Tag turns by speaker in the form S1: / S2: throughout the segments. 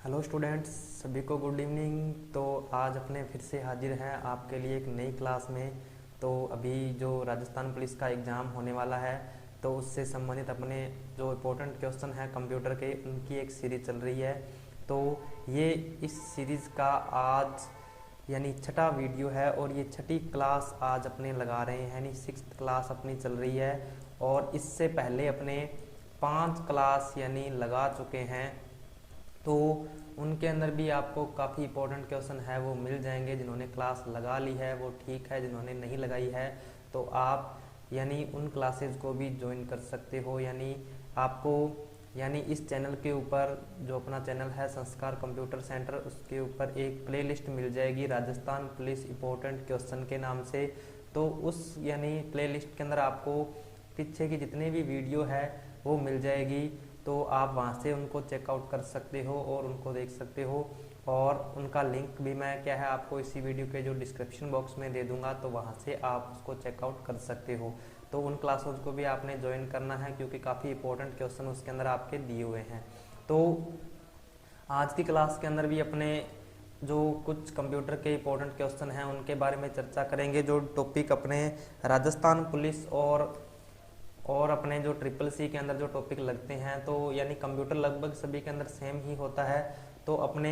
S1: Hello students, सभी को good evening. तो आज अपने फिर से हाजिर हैं आपके लिए एक नई क्लास में। तो अभी जो राजस्थान पुलिस का एग्ज़ाम होने वाला है, तो उससे संबंधित अपने जो इम्पोर्टेंट क्वेश्चन हैं कंप्यूटर के, उनकी एक सीरीज़ चल रही है। तो ये इस सीरीज़ का आज यानी छठा वीडियो है और ये छठी क्लास आज अपने लगा रहे हैं, यानी 6th क्लास अपनी चल रही है। और इससे पहले अपने 5 क्लास यानी लगा चुके हैं, तो उनके अंदर भी आपको काफ़ी इंपॉर्टेंट क्वेश्चन है वो मिल जाएंगे। जिन्होंने क्लास लगा ली है वो ठीक है, जिन्होंने नहीं लगाई है तो आप यानी उन क्लासेस को भी ज्वाइन कर सकते हो। यानी आपको यानी इस चैनल के ऊपर जो अपना चैनल है संस्कार कंप्यूटर सेंटर, उसके ऊपर एक प्लेलिस्ट मिल जाएगी राजस्थान पुलिस इंपॉर्टेंट क्वेश्चन के नाम से। तो उस यानी प्लेलिस्ट के अंदर आपको पीछे की जितनी भी वीडियो है वो मिल जाएगी। तो आप वहाँ से उनको चेकआउट कर सकते हो और उनको देख सकते हो। और उनका लिंक भी मैं क्या है आपको इसी वीडियो के जो डिस्क्रिप्शन बॉक्स में दे दूंगा, तो वहाँ से आप उसको चेकआउट कर सकते हो। तो उन क्लासेस को भी आपने ज्वाइन करना है क्योंकि काफ़ी इंपॉर्टेंट क्वेश्चन उसके अंदर आपके दिए हुए हैं। तो आज की क्लास के अंदर भी अपने जो कुछ कंप्यूटर के इंपॉर्टेंट क्वेश्चन हैं उनके बारे में चर्चा करेंगे। जो टॉपिक अपने राजस्थान पुलिस और अपने जो ट्रिपल सी के अंदर जो टॉपिक लगते हैं, तो यानी कंप्यूटर लगभग सभी के अंदर सेम ही होता है। तो अपने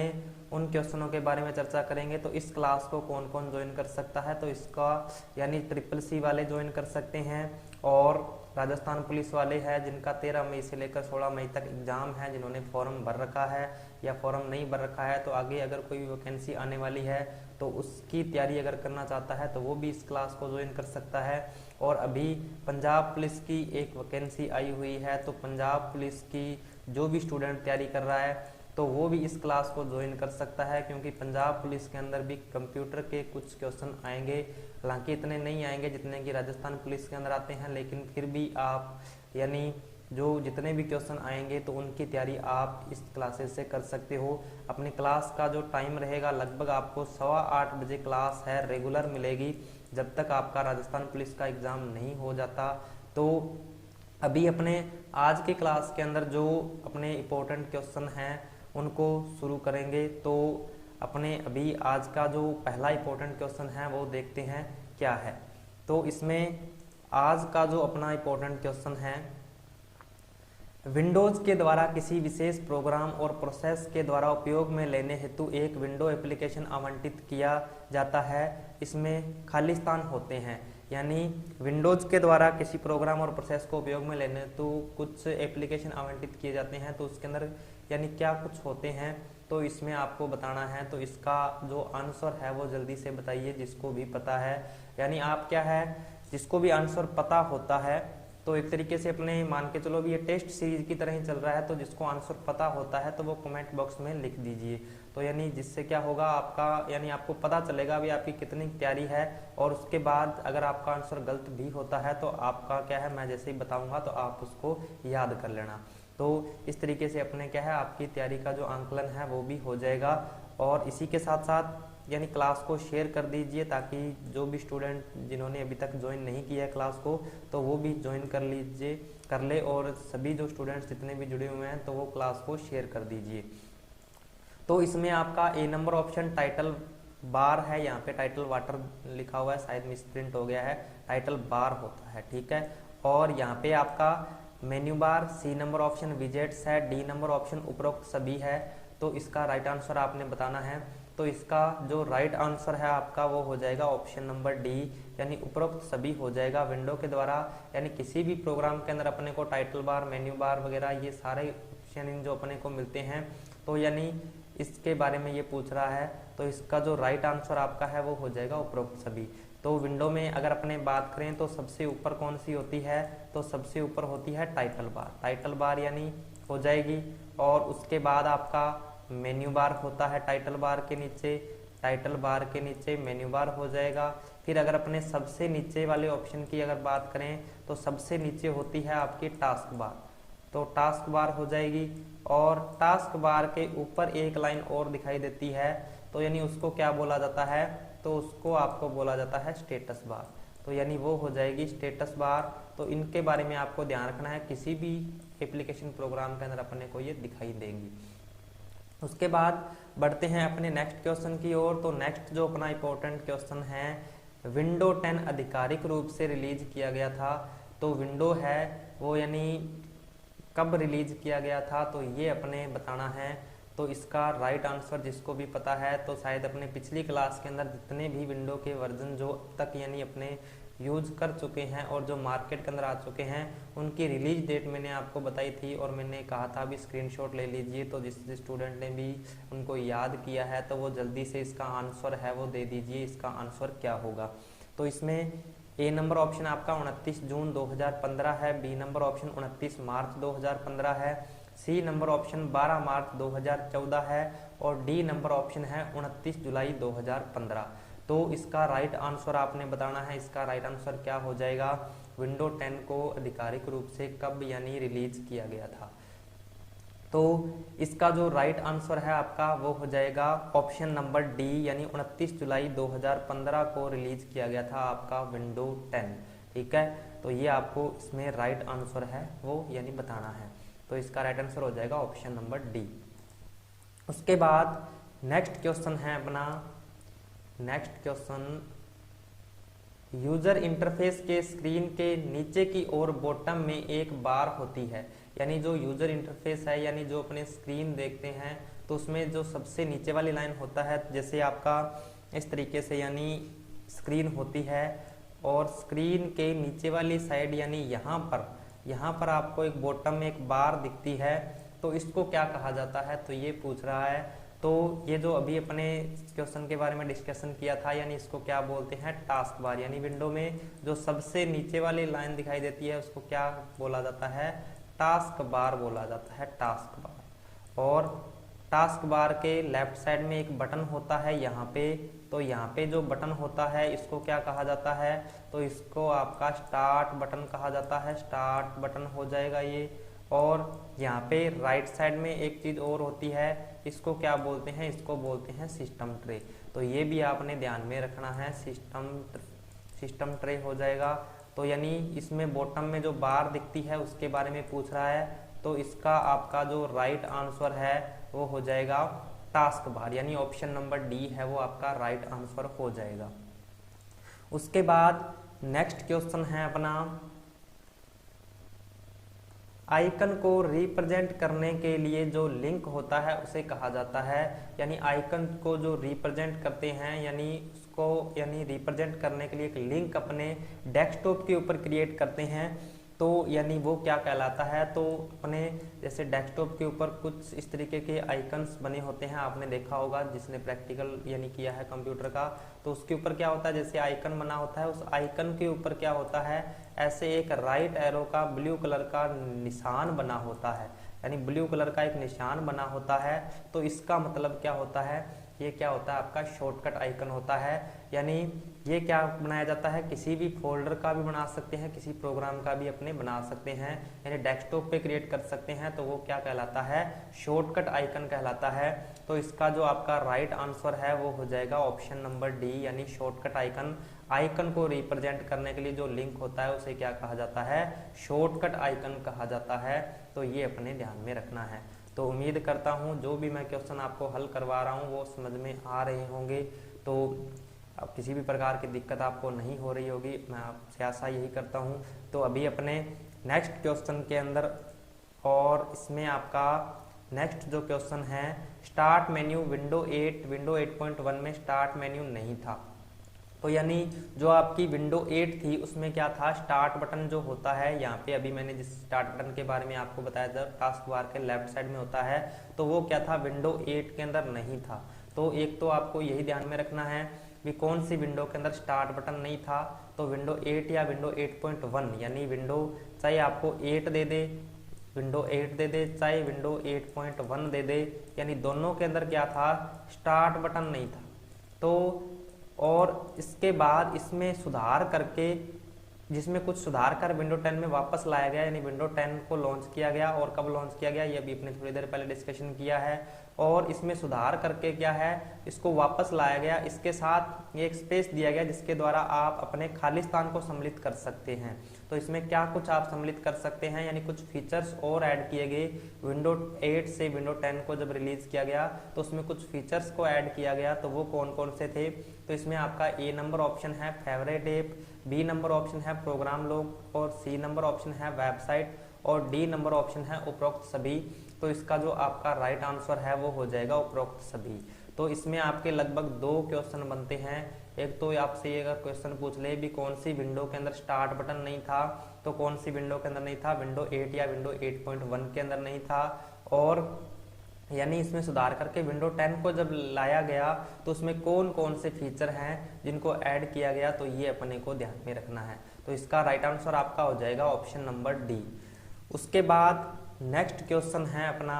S1: उन क्वेश्चनों के बारे में चर्चा करेंगे। तो इस क्लास को कौन कौन ज्वाइन कर सकता है, तो इसका यानी ट्रिपल सी वाले ज्वाइन कर सकते हैं और राजस्थान पुलिस वाले हैं जिनका 13 मई से लेकर 16 मई तक एग्जाम है, जिन्होंने फॉर्म भर रखा है या फॉर्म नहीं भर रखा है, तो आगे अगर कोई वैकेंसी आने वाली है तो उसकी तैयारी अगर करना चाहता है तो वो भी इस क्लास को ज्वाइन कर सकता है। और अभी पंजाब पुलिस की एक वैकेंसी आई हुई है, तो पंजाब पुलिस की जो भी स्टूडेंट तैयारी कर रहा है तो वो भी इस क्लास को ज्वाइन कर सकता है, क्योंकि पंजाब पुलिस के अंदर भी कंप्यूटर के कुछ क्वेश्चन आएंगे। हालांकि इतने नहीं आएंगे जितने कि राजस्थान पुलिस के अंदर आते हैं, लेकिन फिर भी आप यानी जो जितने भी क्वेश्चन आएंगे तो उनकी तैयारी आप इस क्लासेस से कर सकते हो। अपनी क्लास का जो टाइम रहेगा लगभग आपको 8:15 बजे क्लास है, रेगुलर मिलेगी जब तक आपका राजस्थान पुलिस का एग्ज़ाम नहीं हो जाता। तो अभी अपने आज के क्लास के अंदर जो अपने इम्पोर्टेंट क्वेश्चन हैं उनको शुरू करेंगे। तो अपने अभी आज का जो पहला इम्पोर्टेंट क्वेश्चन है वो देखते हैं क्या है। तो इसमें आज का जो अपना इम्पोर्टेंट क्वेश्चन है, विंडोज के द्वारा किसी विशेष प्रोग्राम और प्रोसेस के द्वारा उपयोग में लेने हेतु एक विंडो एप्लीकेशन आवंटित किया जाता है, इसमें खाली स्थान होते हैं। यानी विंडोज के द्वारा किसी प्रोग्राम और प्रोसेस को उपयोग में लेने हेतु कुछ एप्लीकेशन आवंटित किए जाते हैं, तो उसके अंदर यानी क्या कुछ होते हैं तो इसमें आपको बताना है। तो इसका जो आंसर है वो जल्दी से बताइए जिसको भी पता है। यानी आप क्या है जिसको भी आंसर पता होता है, तो एक तरीके से अपने मान के चलो भी ये टेस्ट सीरीज की तरह ही चल रहा है, तो जिसको आंसर पता होता है तो वो कमेंट बॉक्स में लिख दीजिए। तो यानी जिससे क्या होगा आपका यानी आपको पता चलेगा भी आपकी कितनी तैयारी है। और उसके बाद अगर आपका आंसर गलत भी होता है तो आपका क्या है मैं जैसे ही बताऊंगा तो आप उसको याद कर लेना। तो इस तरीके से अपने क्या है आपकी तैयारी का जो आंकलन है वो भी हो जाएगा। और इसी के साथ साथ यानी क्लास को शेयर कर दीजिए ताकि जो भी स्टूडेंट जिन्होंने अभी तक ज्वाइन नहीं किया है क्लास को तो वो भी ज्वाइन कर ले। और सभी जो स्टूडेंट्स जितने भी जुड़े हुए हैं तो वो क्लास को शेयर कर दीजिए। तो इसमें आपका A number option title bar है, यहाँ पे टाइटल वाटर लिखा हुआ है, शायद मिसप्रिंट हो गया है, टाइटल बार होता है, ठीक है। और यहाँ पे आपका menu bar, C number option widgets है, डी नंबर ऑप्शन उपरोक्त सभी है। तो इसका राइट आंसर आपने बताना है। तो इसका जो राइट आंसर है आपका वो हो जाएगा ऑप्शन नंबर डी, यानी उपरोक्त सभी हो जाएगा। विंडो के द्वारा यानी किसी भी प्रोग्राम के अंदर अपने को टाइटल बार, मेन्यू बार वगैरह ये सारे ऑप्शन जो अपने को मिलते हैं, तो यानी इसके बारे में ये पूछ रहा है। तो इसका जो राइट आंसर आपका है वो हो जाएगा उपरोक्त सभी। तो विंडो में अगर अपने बात करें तो सबसे ऊपर कौन सी होती है, तो सबसे ऊपर होती है टाइटल बार। टाइटल बार यानी हो जाएगी। और उसके बाद आपका मेन्यू बार होता है टाइटल बार के नीचे, टाइटल बार के नीचे मेन्यू बार हो जाएगा। फिर अगर अपने सबसे नीचे वाले ऑप्शन की अगर बात करें तो सबसे नीचे होती है आपकी टास्क बार, तो टास्क बार हो जाएगी। और टास्क बार के ऊपर एक लाइन और दिखाई देती है, तो यानी उसको क्या बोला जाता है, तो उसको आपको बोला जाता है स्टेटस बार। तो यानी वो हो जाएगी स्टेटस बार। तो इनके बारे में आपको ध्यान रखना है, किसी भी एप्लीकेशन प्रोग्राम के अंदर अपने को ये दिखाई देंगी। उसके बाद बढ़ते हैं अपने नेक्स्ट क्वेश्चन की ओर। तो नेक्स्ट जो अपना इंपॉर्टेंट क्वेश्चन है, विंडो 10 आधिकारिक रूप से रिलीज किया गया था। तो विंडो है वो यानी कब रिलीज किया गया था, तो ये अपने बताना है। तो इसका राइट आंसर जिसको भी पता है, तो शायद अपने पिछली क्लास के अंदर जितने भी विंडो के वर्जन जो अब तक यानी अपने यूज कर चुके हैं और जो मार्केट के अंदर आ चुके हैं, उनकी रिलीज डेट मैंने आपको बताई थी और मैंने कहा था भी स्क्रीनशॉट ले लीजिए। तो जिस स्टूडेंट ने भी उनको याद किया है तो वो जल्दी से इसका आंसर है वो दे दीजिए, इसका आंसर क्या होगा। तो इसमें ए नंबर ऑप्शन आपका 29 जून 2015 है, बी नंबर ऑप्शन 29 मार्च 2015 है, सी नंबर ऑप्शन 12 मार्च 2014 है और डी नंबर ऑप्शन है 29 जुलाई 2015। तो इसका राइट आंसर आपने बताना है। इसका राइट आंसर क्या हो जाएगा, विंडो 10 को आधिकारिक रूप से कब यानी रिलीज किया गया था। तो इसका जो राइट आंसर है आपका वो हो जाएगा ऑप्शन नंबर डी, यानी 29 जुलाई 2015 को रिलीज किया गया था आपका विंडो 10। ठीक है, तो ये आपको इसमें राइट आंसर है वो यानी बताना है। तो इसका राइट आंसर हो जाएगा ऑप्शन नंबर डी। उसके बाद नेक्स्ट क्वेश्चन है अपना, नेक्स्ट क्वेश्चन, यूजर इंटरफेस के स्क्रीन के नीचे की ओर बॉटम में एक बार होती है। यानी जो यूजर इंटरफेस है यानी जो अपने स्क्रीन देखते हैं, तो उसमें जो सबसे नीचे वाली लाइन होता है, जैसे आपका इस तरीके से यानी स्क्रीन होती है और स्क्रीन के नीचे वाली साइड यानी यहाँ पर आपको एक बॉटम में एक बार दिखती है। तो इसको क्या कहा जाता है, तो ये पूछ रहा है। तो ये जो अभी अपने क्वेश्चन के बारे में डिस्कशन किया था, यानी इसको क्या बोलते हैं, टास्क बार। यानी विंडो में जो सबसे नीचे वाली लाइन दिखाई देती है उसको क्या बोला जाता है, टास्क बार बोला जाता है, टास्क बार। और टास्क बार के लेफ्ट साइड में एक बटन होता है यहाँ पे, तो यहाँ पे जो बटन होता है इसको क्या कहा जाता है, तो इसको आपका स्टार्ट बटन कहा जाता है, स्टार्ट बटन हो जाएगा ये। और यहाँ पे राइट साइड में एक चीज और होती है, इसको क्या बोलते हैं, इसको बोलते हैं सिस्टम ट्रे। तो ये भी आपने ध्यान में रखना है, सिस्टम ट्रे हो जाएगा। तो यानी इसमें बॉटम में जो बार दिखती है उसके बारे में पूछ रहा है। तो इसका आपका जो राइट आंसर है वो हो जाएगा टास्क बार, यानी ऑप्शन नंबर डी है वो आपका राइट आंसर हो जाएगा। उसके बाद नेक्स्ट क्वेश्चन है अपना, आइकन को रिप्रेजेंट करने के लिए जो लिंक होता है उसे कहा जाता है। यानी आइकन को जो रिप्रेजेंट करते हैं यानी उसको यानी रिप्रेजेंट करने के लिए एक लिंक अपने डेस्कटॉप के ऊपर क्रिएट करते हैं, तो यानी वो क्या कहलाता है। तो अपने जैसे डेस्कटॉप के ऊपर कुछ इस तरीके के आइकन्स बने होते हैं, आपने देखा होगा जिसने प्रैक्टिकल यानी किया है कंप्यूटर का। तो उसके ऊपर क्या होता है, जैसे आइकन बना होता है, उस आइकन के ऊपर क्या होता है, ऐसे एक राइट एरो का ब्लू कलर का निशान बना होता है, यानी ब्लू कलर का एक निशान बना होता है। तो इसका मतलब क्या होता है, ये क्या होता है आपका शॉर्टकट आइकन होता है। यानी ये क्या बनाया जाता है, किसी भी फोल्डर का भी बना सकते हैं, किसी प्रोग्राम का भी अपने बना सकते हैं, यानी डेस्कटॉप पे क्रिएट कर सकते हैं। तो वो क्या कहलाता है, शॉर्टकट आइकन कहलाता है। तो इसका जो आपका राइट आंसर है वो हो जाएगा ऑप्शन नंबर डी, यानी शॉर्टकट आइकन। आइकन को रिप्रेजेंट करने के लिए जो लिंक होता है उसे क्या कहा जाता है, शॉर्टकट आइकन कहा जाता है। तो ये अपने ध्यान में रखना है। तो उम्मीद करता हूँ जो भी मैं क्वेश्चन आपको हल करवा रहा हूँ वो समझ में आ रहे होंगे। तो अब किसी भी प्रकार की दिक्कत आपको नहीं हो रही होगी, मैं आपसे आशा यही करता हूँ। तो अभी अपने नेक्स्ट क्वेश्चन के अंदर, और इसमें आपका नेक्स्ट जो क्वेश्चन है, स्टार्ट मेन्यू विंडो 8.1 में स्टार्ट मेन्यू नहीं था। तो यानी जो आपकी विंडो 8 थी उसमें क्या था, स्टार्ट बटन जो होता है यहाँ पे, अभी मैंने जिस स्टार्ट बटन के बारे में आपको बताया था टास्क बार के लेफ्ट साइड में होता है, तो वो क्या था, विंडो 8 के अंदर नहीं था। तो एक तो आपको यही ध्यान में रखना है कि कौन सी विंडो के अंदर स्टार्ट बटन नहीं था। तो विंडो 8 या विंडो 8.1, यानी विंडो चाहे आपको 8 दे दे, विंडो 8 दे दे, चाहे विंडो 8.1 दे दे, यानी दोनों के अंदर क्या था, स्टार्ट बटन नहीं था। तो और इसके बाद इसमें सुधार करके, जिसमें कुछ सुधार कर विंडो 10 में वापस लाया गया, यानी विंडो 10 को लॉन्च किया गया। और कब लॉन्च किया गया ये अभी अपने थोड़ी देर पहले डिस्कशन किया है। और इसमें सुधार करके क्या है, इसको वापस लाया गया, इसके साथ एक स्पेस दिया गया जिसके द्वारा आप अपने खाली स्थान को सम्मिलित कर सकते हैं। तो इसमें क्या कुछ आप सम्मिलित कर सकते हैं, यानी कुछ फीचर्स और ऐड किए गए। विंडो 8 से विंडो 10 को जब रिलीज किया गया तो उसमें कुछ फीचर्स को ऐड किया गया, तो वो कौन कौन से थे। तो इसमें आपका ए नंबर ऑप्शन है favourite app, B number option है प्रोग्राम लॉग, और सी नंबर ऑप्शन है वेबसाइट, और डी नंबर ऑप्शन है उपरोक्त सभी। तो इसका जो आपका राइट आंसर है वो हो जाएगा उपरोक्त सभी। तो इसमें आपके लगभग 2 क्वेश्चन बनते हैं। एक तो आपसे ये अगर क्वेश्चन पूछ ले भी कौन सी विंडो के अंदर स्टार्ट बटन नहीं था, तो कौन सी विंडो के अंदर नहीं था, विंडो 8 या विंडो 8.1 के अंदर नहीं था। और यानी इसमें सुधार करके विंडो 10 को जब लाया गया तो उसमें कौन कौन से फीचर हैं जिनको ऐड किया गया, तो ये अपने को ध्यान में रखना है। तो इसका राइट आंसर आपका हो जाएगा ऑप्शन नंबर डी। उसके बाद नेक्स्ट क्वेश्चन है अपना,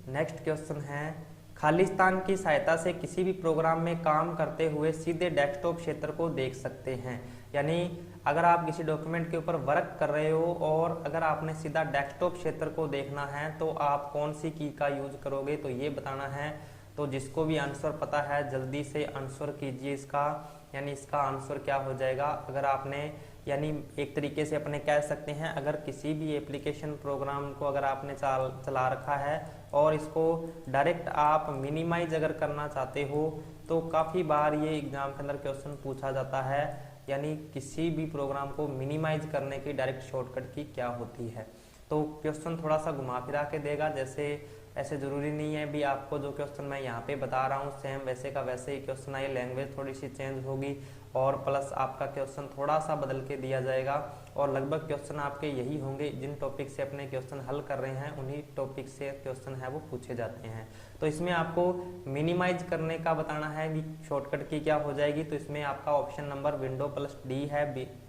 S1: नेक्स्ट क्वेश्चन है खालिस्तान की सहायता से किसी भी प्रोग्राम में काम करते हुए सीधे डेस्कटॉप क्षेत्र को देख सकते हैं। यानी अगर आप किसी डॉक्यूमेंट के ऊपर वर्क कर रहे हो और अगर आपने सीधा डेस्कटॉप क्षेत्र को देखना है तो आप कौन सी की का यूज करोगे, तो ये बताना है। तो जिसको भी आंसर पता है जल्दी से आंसर कीजिए इसका, यानी इसका आंसर क्या हो जाएगा। अगर आपने यानी एक तरीके से अपने कह सकते हैं, अगर किसी भी एप्लीकेशन प्रोग्राम को अगर आपने चला रखा है और इसको डायरेक्ट आप मिनिमाइज अगर करना चाहते हो, तो काफ़ी बार ये एग्जाम के अंदर क्वेश्चन पूछा जाता है, यानी किसी भी प्रोग्राम को मिनिमाइज करने की डायरेक्ट शॉर्टकट की क्या होती है। तो क्वेश्चन थोड़ा सा घुमा फिरा के देगा, जैसे ऐसे ज़रूरी नहीं है भी आपको जो क्वेश्चन मैं यहाँ पे बता रहा हूँ सेम वैसे का वैसे ही क्वेश्चन आए, लैंग्वेज थोड़ी सी चेंज होगी और प्लस आपका क्वेश्चन थोड़ा सा बदल के दिया जाएगा। और लगभग क्वेश्चन आपके यही होंगे, जिन टॉपिक से अपने क्वेश्चन हल कर रहे हैं उन्हीं टॉपिक से क्वेश्चन है वो पूछे जाते हैं। तो इसमें आपको मिनिमाइज करने का बताना है भी शॉर्टकट की क्या हो जाएगी। तो इसमें आपका option number window plus D है,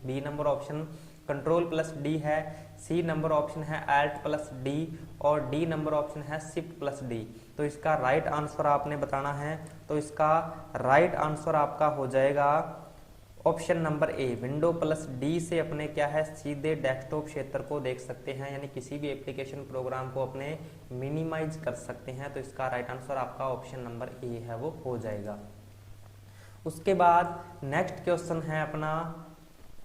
S1: B number option control plus D है, सी नंबर ऑप्शन है एल्ट प्लस डी, और डी नंबर ऑप्शन है शिफ्ट प्लस डी। तो इसका राइट आंसर आपने बताना है। तो इसका राइट आंसर आपका हो जाएगा option number A, window plus D से अपने क्या है सीधे डेस्कटॉप क्षेत्र को देख सकते हैं, यानी किसी भी एप्लीकेशन प्रोग्राम को अपने मिनिमाइज कर सकते हैं। तो इसका राइट आंसर आपका ऑप्शन नंबर ए है वो हो जाएगा। उसके बाद नेक्स्ट क्वेश्चन है अपना,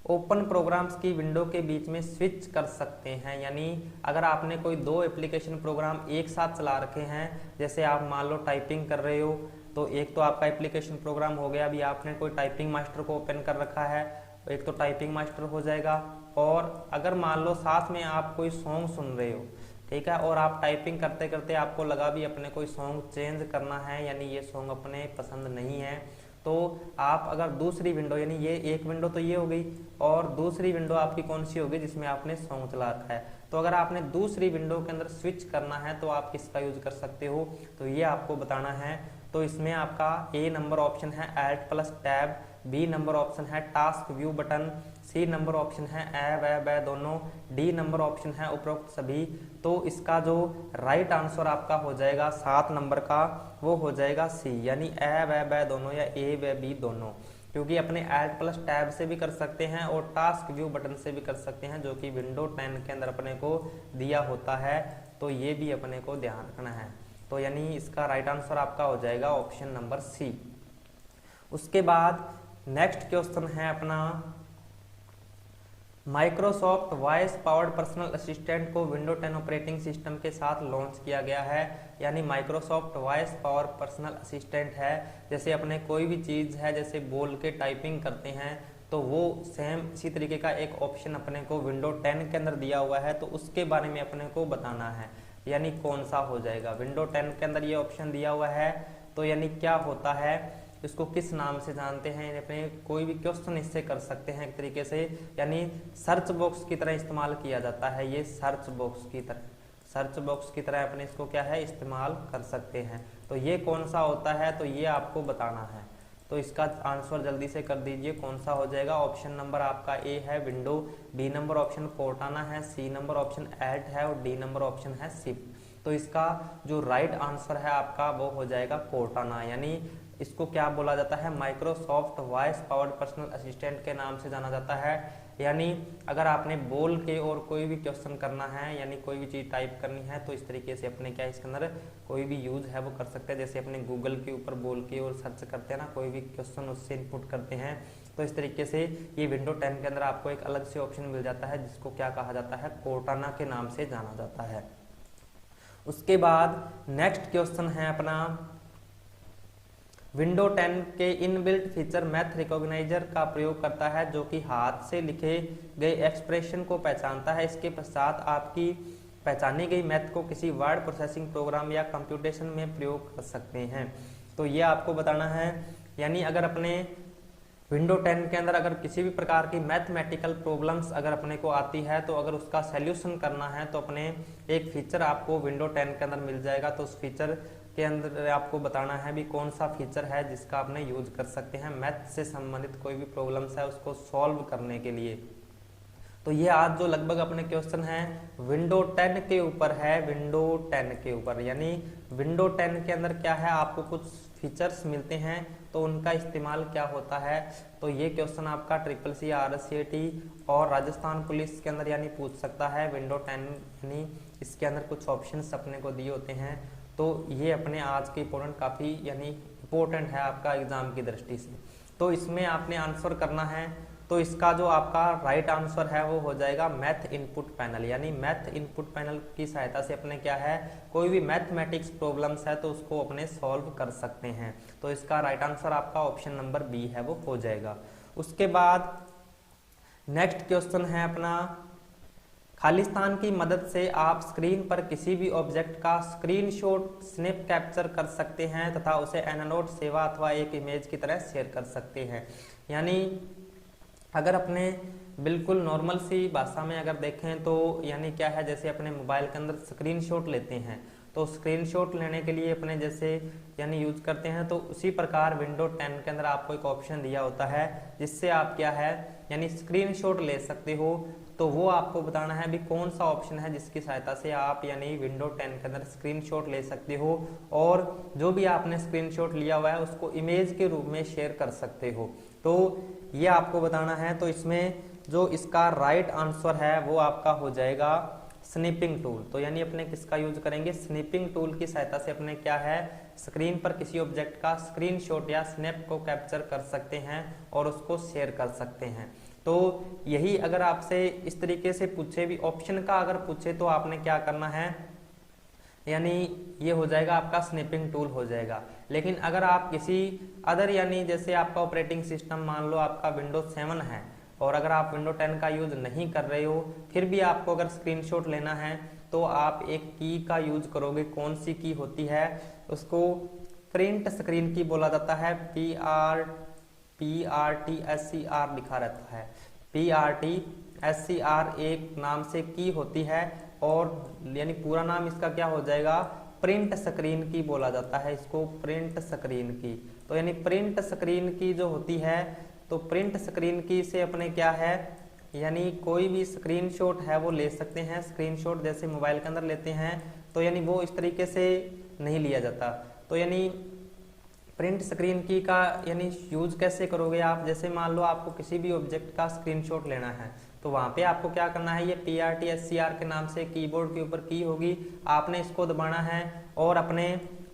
S1: ओपन प्रोग्राम्स की विंडो के बीच में स्विच कर सकते हैं। यानी अगर आपने कोई 2 एप्लीकेशन प्रोग्राम एक साथ चला रखे हैं, जैसे आप मान लो टाइपिंग कर रहे हो, तो एक तो आपका एप्लीकेशन प्रोग्राम हो गया, अभी आपने कोई टाइपिंग मास्टर को ओपन कर रखा है, एक तो टाइपिंग मास्टर हो जाएगा। और अगर मान लो साथ में आप कोई सॉन्ग सुन रहे हो, ठीक है, और आप टाइपिंग करते करते आपको लगा भी अपने कोई सॉन्ग चेंज करना है, यानी ये सॉन्ग अपने पसंद नहीं है, तो आप अगर दूसरी विंडो, यानी ये एक विंडो तो ये हो गई और दूसरी विंडो आपकी कौन सी होगी जिसमें आपने सॉन्ग चला रखा है, तो अगर आपने दूसरी विंडो के अंदर स्विच करना है तो आप किसका यूज कर सकते हो, तो ये आपको बताना है। तो इसमें आपका ए नंबर ऑप्शन है alt plus tab, B number option है task view button, C number option है व दोनों, डी नंबर ऑप्शन है उपरोक्त सभी। तो इसका जो राइट आंसर आपका हो जाएगा 7 नंबर का, वो हो जाएगा सी, यानी व दोनों या ए व बी दोनों, क्योंकि अपने एल्ट प्लस टैब से भी कर सकते हैं और टास्क व्यू बटन से भी कर सकते हैं, जो कि विंडो 10 के अंदर अपने को दिया होता है। तो ये भी अपने को ध्यान रखना है। तो यानी इसका राइट आंसर आपका हो जाएगा ऑप्शन नंबर सी। उसके बाद नेक्स्ट क्वेश्चन है अपना, Microsoft voice powered personal assistant को विंडो 10 ऑपरेटिंग सिस्टम के साथ लॉन्च किया गया है। यानी Microsoft voice power personal assistant है, जैसे अपने कोई भी चीज़ है जैसे बोल के टाइपिंग करते हैं, तो वो सेम इसी तरीके का एक ऑप्शन अपने को विंडो 10 के अंदर दिया हुआ है, तो उसके बारे में अपने को बताना है, यानी कौन सा हो जाएगा। विंडो 10 के अंदर ये ऑप्शन दिया हुआ है, तो यानी क्या होता है, इसको किस नाम से जानते हैं, अपने कोई भी क्वेश्चन इससे कर सकते हैं एक तरीके से, यानी सर्च बॉक्स की तरह इस्तेमाल किया जाता है। ये सर्च बॉक्स की तरह अपने इसको क्या है इस्तेमाल कर सकते हैं। तो ये कौन सा होता है, तो ये आपको बताना है। तो इसका आंसर जल्दी से कर दीजिए, कौन सा हो जाएगा। ऑप्शन नंबर आपका ए है window, B number option Cortana है, सी नंबर ऑप्शन एल्ट है और डी नंबर ऑप्शन है शिफ्ट। तो इसका जो राइट आंसर है आपका वो हो जाएगा कोर्टाना, यानी इसको क्या बोला जाता है, Microsoft voice powered personal assistant के नाम से जाना जाता है। यानी अगर आपने बोल के और कोई भी क्वेश्चन करना है, यानी कोई भी चीज़ टाइप करनी है, तो इस तरीके से अपने क्या इसके अंदर कोई भी यूज है वो कर सकते हैं। जैसे अपने गूगल के ऊपर बोल के और सर्च करते हैं ना, कोई भी क्वेश्चन उससे इनपुट करते हैं, तो इस तरीके से ये विंडो 10 के अंदर आपको एक अलग से ऑप्शन मिल जाता है, जिसको क्या कहा जाता है, कोर्टाना के नाम से जाना जाता है। उसके बाद नेक्स्ट क्वेश्चन है अपना, विंडो 10 के इनबिल्ट फीचर मैथ रिकॉग्नाइजर का प्रयोग करता है, जो कि हाथ से लिखे गए एक्सप्रेशन को पहचानता है। इसके पश्चात आपकी पहचानी गई मैथ को किसी वर्ड प्रोसेसिंग प्रोग्राम या कंप्यूटेशन में प्रयोग कर सकते हैं। तो ये आपको बताना है, यानी अगर अपने विंडो 10 के अंदर अगर किसी भी प्रकार की मैथमेटिकल प्रॉब्लम्स अगर अपने को आती है, तो अगर उसका सॉल्यूशन करना है तो अपने एक फीचर आपको विंडो 10 के अंदर मिल जाएगा। तो उस फीचर के अंदर आपको बताना है भी कौन सा फीचर है जिसका आपने यूज कर सकते हैं मैथ से संबंधित कोई भी प्रॉब्लम्स है उसको सॉल्व करने के लिए। तो ये आज जो लगभग अपने क्वेश्चन है विंडो 10 के ऊपर है, विंडो 10 के ऊपर, यानी विंडो 10 के अंदर क्या है, आपको कुछ फीचर्स मिलते हैं तो उनका इस्तेमाल क्या होता है। तो ये क्वेश्चन आपका SSC RSCT और राजस्थान पुलिस के अंदर यानी पूछ सकता है विंडो 10, यानी इसके अंदर कुछ ऑप्शंस अपने को दिए होते हैं। तो ये अपने आज के इम्पोर्टेंट काफ़ी यानी इम्पोर्टेंट है आपका एग्जाम की दृष्टि से। तो इसमें आपने आंसर करना है, तो इसका जो आपका राइट आंसर है वो हो जाएगा मैथ इनपुट पैनल, यानी मैथ इनपुट पैनल की सहायता से अपने क्या है, कोई भी मैथमेटिक्स प्रॉब्लम्स है तो उसको अपने सॉल्व कर सकते हैं। तो इसका राइट आंसर आपका ऑप्शन नंबर बी है वो हो जाएगा। उसके बाद नेक्स्ट क्वेश्चन है अपना, खालिस्तान की मदद से आप स्क्रीन पर किसी भी ऑब्जेक्ट का स्क्रीनशॉट स्नैप कैप्चर कर सकते हैं तथा उसे एनानोट सेवा अथवा एक इमेज की तरह शेयर कर सकते हैं। यानी अगर अपने बिल्कुल नॉर्मल सी भाषा में अगर देखें तो यानी क्या है, जैसे अपने मोबाइल के अंदर स्क्रीनशॉट लेते हैं तो स्क्रीनशॉट लेने के लिए अपने जैसे यानी यूज करते हैं, तो उसी प्रकार विंडो 10 के अंदर आपको एक ऑप्शन दिया होता है जिससे आप क्या है यानी स्क्रीनशॉट ले सकते हो। तो वो आपको बताना है भी कौन सा ऑप्शन है जिसकी सहायता से आप यानी विंडो 10 के अंदर स्क्रीनशॉट ले सकते हो और जो भी आपने स्क्रीनशॉट लिया हुआ है उसको इमेज के रूप में शेयर कर सकते हो। तो ये आपको बताना है। तो इसमें जो इसका राइट आंसर है वो आपका हो जाएगा स्निपिंग टूल। तो यानी अपने किसका यूज करेंगे, स्निपिंग टूल की सहायता से अपने क्या है स्क्रीन पर किसी ऑब्जेक्ट का स्क्रीनशॉट या स्नैप को कैप्चर कर सकते हैं और उसको शेयर कर सकते हैं। तो यही अगर आपसे इस तरीके से पूछे भी ऑप्शन का अगर पूछे तो आपने क्या करना है, यानी ये हो जाएगा आपका स्निपिंग टूल हो जाएगा। लेकिन अगर आप किसी अदर यानी जैसे आपका ऑपरेटिंग सिस्टम मान लो आपका विंडोज 7 है और अगर आप विंडो 10 का यूज नहीं कर रहे हो फिर भी आपको अगर स्क्रीनशॉट लेना है तो आप एक की का यूज करोगे। कौन सी की होती है, उसको प्रिंट स्क्रीन की बोला जाता है। PRTSCR लिखा रहता है, PRTSCR एक नाम से की होती है और यानी पूरा नाम इसका क्या हो जाएगा, प्रिंट स्क्रीन की बोला जाता है इसको, प्रिंट स्क्रीन की। तो यानी प्रिंट स्क्रीन की जो होती है तो प्रिंट स्क्रीन की से अपने क्या है यानी कोई भी स्क्रीनशॉट है वो ले सकते हैं। स्क्रीनशॉट जैसे मोबाइल के अंदर लेते हैं तो यानी वो इस तरीके से नहीं लिया जाता। तो यानी प्रिंट स्क्रीन की का यानी यूज कैसे करोगे आप, जैसे मान लो आपको किसी भी ऑब्जेक्ट का स्क्रीनशॉट लेना है तो वहां पे आपको क्या करना है, ये PRTSCR के नाम से कीबोर्ड के ऊपर की होगी, आपने इसको दबाना है और अपने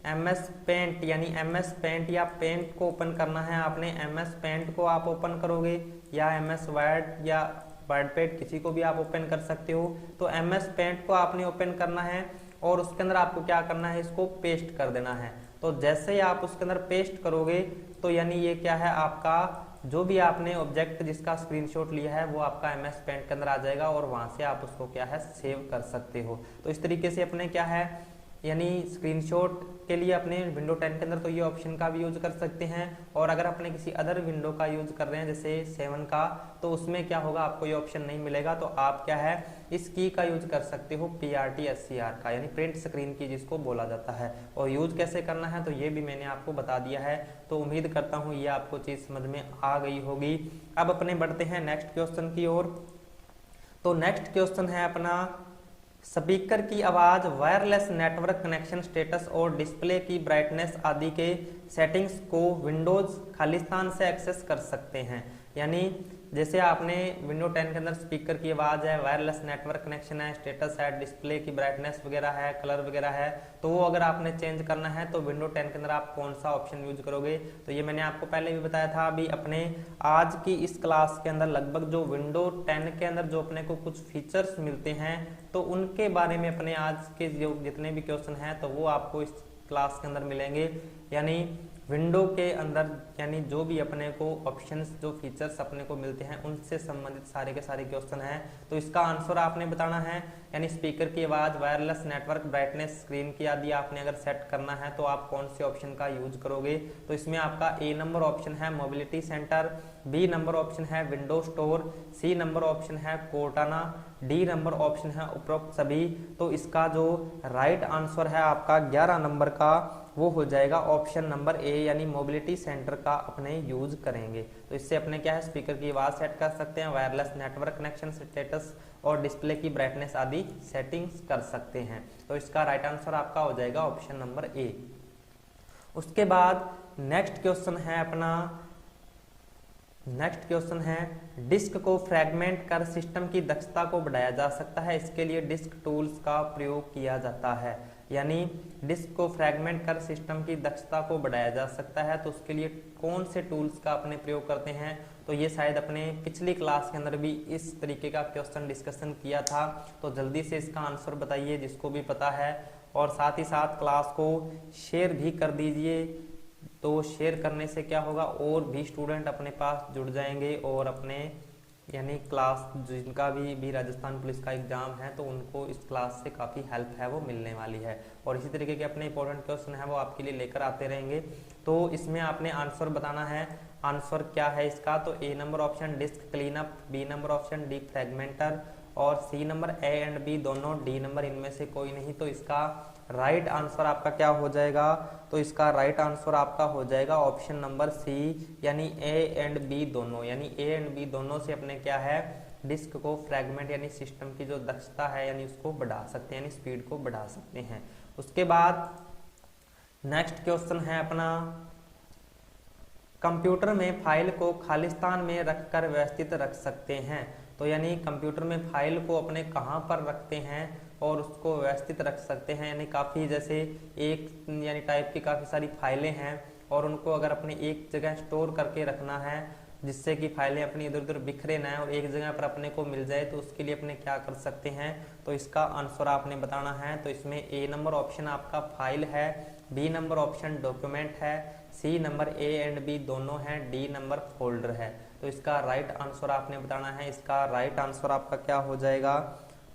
S1: MS पेंट यानी MS पेंट या पेंट को ओपन करना है। आपने MS पेंट को आप ओपन करोगे या MS वर्ड या वर्ड पैड किसी को भी आप ओपन कर सकते हो। तो MS पेंट को आपने ओपन करना है और उसके अंदर आपको क्या करना है, इसको पेस्ट कर देना है। तो जैसे ही आप उसके अंदर पेस्ट करोगे तो यानी ये क्या है आपका जो भी आपने ऑब्जेक्ट जिसका स्क्रीनशॉट लिया है वो आपका MS पेंट के अंदर आ जाएगा और वहां से आप उसको क्या है सेव कर सकते हो। तो इस तरीके से अपने क्या है यानी स्क्रीनशॉट के लिए अपने विंडो 10 के अंदर तो ये ऑप्शन का भी यूज कर सकते हैं और अगर अपने किसी अदर विंडो का यूज कर रहे हैं जैसे 7 का तो उसमें क्या होगा, आपको ये ऑप्शन नहीं मिलेगा। तो आप क्या है इस की का यूज कर सकते हो, PRTSCR का यानी प्रिंट स्क्रीन की जिसको बोला जाता है। और यूज कैसे करना है तो ये भी मैंने आपको बता दिया है। तो उम्मीद करता हूँ ये आपको चीज समझ में आ गई होगी। अब अपने बढ़ते हैं नेक्स्ट क्वेश्चन की ओर। तो नेक्स्ट क्वेश्चन है अपना, स्पीकर की आवाज वायरलेस नेटवर्क कनेक्शन स्टेटस और डिस्प्ले की ब्राइटनेस आदि के सेटिंग्स को विंडोज खालिस्तान से एक्सेस कर सकते हैं। यानी जैसे आपने विंडो 10 के अंदर स्पीकर की आवाज़ है, वायरलेस नेटवर्क कनेक्शन है, स्टेटस है, डिस्प्ले की ब्राइटनेस वगैरह है, कलर वगैरह है, तो वो अगर आपने चेंज करना है तो विंडो 10 के अंदर आप कौन सा ऑप्शन यूज करोगे। तो ये मैंने आपको पहले भी बताया था। अभी अपने आज की इस क्लास के अंदर लगभग जो विंडो 10 के अंदर जो अपने को कुछ फीचर्स मिलते हैं तो उनके बारे में अपने आज के जो जितने भी क्वेश्चन हैं तो वो आपको इस क्लास के अंदर मिलेंगे। यानी विंडो के अंदर यानी जो भी अपने को ऑप्शंस जो फीचर्स अपने को मिलते हैं उनसे संबंधित सारे के सारे क्वेश्चन हैं। तो इसका आंसर आपने बताना है। यानी स्पीकर की आवाज़, वायरलेस नेटवर्क, ब्राइटनेस, स्क्रीन की आदि आपने अगर सेट करना है तो आप कौन से ऑप्शन का यूज करोगे। तो इसमें आपका ए नंबर ऑप्शन है mobility centre, B number option है window store, C number option है कोर्टाना, डी नंबर ऑप्शन है उपरोक्त सभी। तो इसका जो राइट आंसर है आपका 11 नंबर का वो हो जाएगा ऑप्शन नंबर ए, यानी मोबिलिटी सेंटर का अपने यूज करेंगे। तो इससे अपने क्या है स्पीकर की आवाज़ सेट कर सकते हैं, वायरलेस नेटवर्क कनेक्शन, स्टेटस और डिस्प्ले की ब्राइटनेस आदि सेटिंग्स कर सकते हैं। तो इसका राइट आंसर आपका हो जाएगा ऑप्शन नंबर ए। उसके बाद नेक्स्ट क्वेश्चन है डिस्क को फ्रैगमेंट कर सिस्टम की दक्षता को बढ़ाया जा सकता है, इसके लिए डिस्क टूल्स का प्रयोग किया जाता है। यानी डिस्क को फ्रैगमेंट कर सिस्टम की दक्षता को बढ़ाया जा सकता है तो उसके लिए कौन से टूल्स का अपने प्रयोग करते हैं। तो ये शायद अपने पिछली क्लास के अंदर भी इस तरीके का क्वेश्चन डिस्कशन किया था। तो जल्दी से इसका आंसर बताइए जिसको भी पता है, और साथ ही साथ क्लास को शेयर भी कर दीजिए। तो शेयर करने से क्या होगा, और भी स्टूडेंट अपने पास जुड़ जाएंगे और अपने यानी क्लास जिनका भी राजस्थान पुलिस का एग्जाम है तो उनको इस क्लास से काफ़ी हेल्प है वो मिलने वाली है। और इसी तरीके के अपने इंपॉर्टेंट क्वेश्चन है वो आपके लिए लेकर आते रहेंगे। तो इसमें आपने आंसर बताना है। आंसर क्या है इसका, तो A number option disk clean up, B number option defragmenter और C number A and B दोनों, डी नंबर इनमें से कोई नहीं। तो इसका राइट आंसर आपका क्या हो जाएगा, तो इसका राइट आंसर आपका हो जाएगा ऑप्शन नंबर सी, यानी ए एंड बी दोनों। यानी ए एंड बी दोनों से अपने क्या है डिस्क को फ्रैगमेंट यानी सिस्टम की जो दक्षता है यानी उसको बढ़ा सकते हैं, यानी स्पीड को बढ़ा सकते हैं। उसके बाद नेक्स्ट क्वेश्चन है अपना कंप्यूटर में फाइल को खालिस्तान में रखकर व्यवस्थित रख सकते हैं। तो यानी कंप्यूटर में फाइल को अपने कहाँ पर रखते हैं और उसको व्यवस्थित रख सकते हैं। यानी काफ़ी जैसे एक यानी टाइप की काफ़ी सारी फाइलें हैं और उनको अगर अपने एक जगह स्टोर करके रखना है जिससे कि फाइलें अपनी इधर उधर बिखरे ना और एक जगह पर अपने को मिल जाए, तो उसके लिए अपने क्या कर सकते हैं। तो इसका आंसर आपने बताना है। तो इसमें ए नंबर ऑप्शन आपका फाइल है, बी नंबर ऑप्शन डॉक्यूमेंट है, C number A and B दोनों हैं, डी नंबर फोल्डर है। तो इसका राइट आंसर आपने बताना है। इसका राइट आंसर आपका क्या हो जाएगा,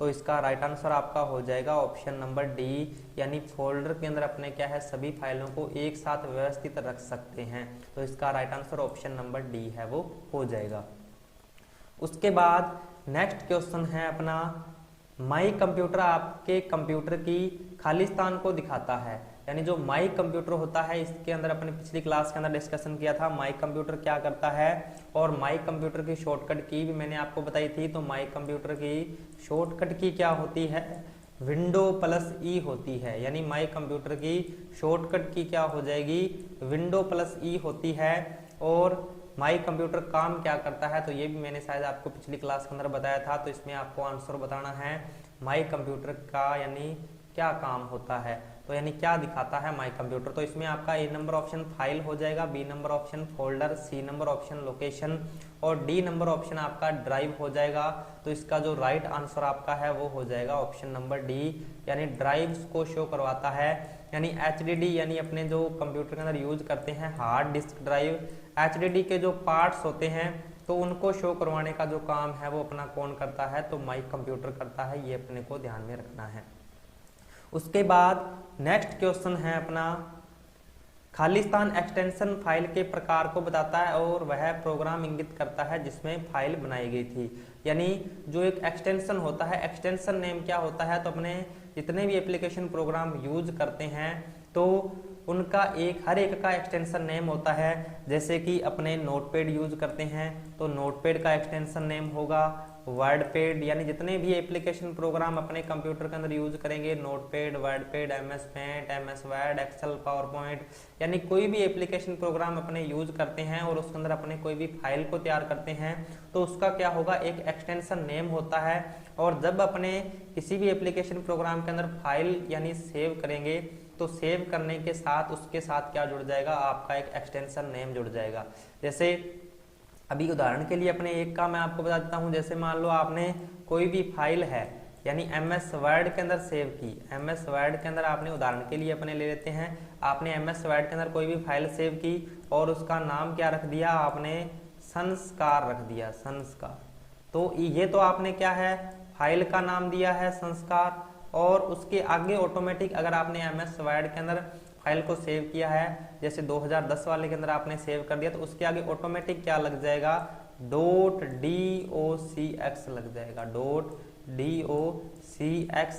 S1: तो इसका राइट आंसर आपका हो जाएगा ऑप्शन नंबर डी, यानी फोल्डर के अंदर अपने क्या है सभी फाइलों को एक साथ व्यवस्थित रख सकते हैं। तो इसका right answer option number D है वो हो जाएगा। उसके बाद नेक्स्ट क्वेश्चन है अपना माई कंप्यूटर आपके कंप्यूटर की खालिस्तान को दिखाता है। यानी जो माई कंप्यूटर होता है इसके अंदर अपने पिछली क्लास के अंदर डिस्कशन किया था माई कंप्यूटर क्या करता है, और माई कंप्यूटर की शॉर्टकट की भी मैंने आपको बताई थी। तो माई कंप्यूटर की शॉर्टकट की क्या होती है, विंडो प्लस ई होती है। यानी माई कंप्यूटर की शॉर्टकट की क्या हो जाएगी, विंडो प्लस ई होती है। और माई कंप्यूटर काम क्या करता है, तो ये भी मैंने शायद आपको पिछली क्लास के अंदर बताया था। तो इसमें आपको आंसर बताना है माई कंप्यूटर का यानी क्या काम होता है, तो यानी क्या दिखाता है माई कंप्यूटर। तो इसमें आपका ए नंबर ऑप्शन फाइल हो जाएगा, B number option folder, C number option location और डी नंबर ऑप्शन आपका ड्राइव हो जाएगा। तो इसका जो राइट आंसर आपका है वो हो जाएगा ऑप्शन नंबर डी, यानी ड्राइव्स को शो करवाता है। यानी एचडीडी यानी अपने जो कंप्यूटर के अंदर यूज करते हैं हार्ड डिस्क ड्राइव, एचडीडी के जो पार्ट्स होते हैं तो उनको शो करवाने का जो काम है वो अपना कौन करता है, तो माई कंप्यूटर करता है। ये अपने को ध्यान में रखना है। उसके बाद नेक्स्ट क्वेश्चन है अपना खालिस्तान एक्सटेंशन फाइल के प्रकार को बताता है और वह प्रोग्राम इंगित करता है जिसमें फाइल बनाई गई थी। यानी जो एक एक्सटेंशन होता है, एक्सटेंशन नेम क्या होता है, तो अपने जितने भी एप्लीकेशन प्रोग्राम यूज करते हैं तो उनका हर एक का एक्सटेंशन नेम होता है। जैसे कि अपने नोटपैड यूज करते हैं तो नोटपैड का एक्सटेंशन नेम होगा, वर्डपैड, यानी जितने भी एप्लीकेशन प्रोग्राम अपने कंप्यूटर के अंदर यूज करेंगे, Notepad, WordPad, MS Paint, MS Word, Excel, PowerPoint, यानी कोई भी एप्लीकेशन प्रोग्राम अपने यूज करते हैं और उसके अंदर अपने कोई भी फाइल को तैयार करते हैं तो उसका क्या होगा, एक एक्सटेंशन नेम होता है। और जब अपने किसी भी एप्लीकेशन प्रोग्राम के अंदर फाइल यानी सेव करेंगे तो सेव करने के साथ उसके साथ क्या जुड़ जाएगा, आपका एक एक्सटेंशन नेम जुड़ जाएगा। जैसे अभी उदाहरण के लिए अपने एक का मैं आपको बता देता हूं, जैसे मान लो आपने कोई भी फाइल है यानी एमएस वर्ड के अंदर सेव की, एमएस वर्ड के अंदर आपने उदाहरण के लिए अपने ले लेते हैं, आपने एमएस वर्ड के अंदर कोई भी फाइल सेव की और उसका नाम क्या रख दिया, आपने संस्कार रख दिया, संस्कार। तो ये तो आपने क्या है, फाइल का नाम दिया है संस्कार, और उसके आगे ऑटोमेटिक अगर आपने एमएस वर्ड के अंदर फाइल को सेव किया है, जैसे 2010 वाले के अंदर आपने सेव कर दिया, तो उसके आगे ऑटोमेटिक क्या लग जाएगा, .docx लग जाएगा, .docx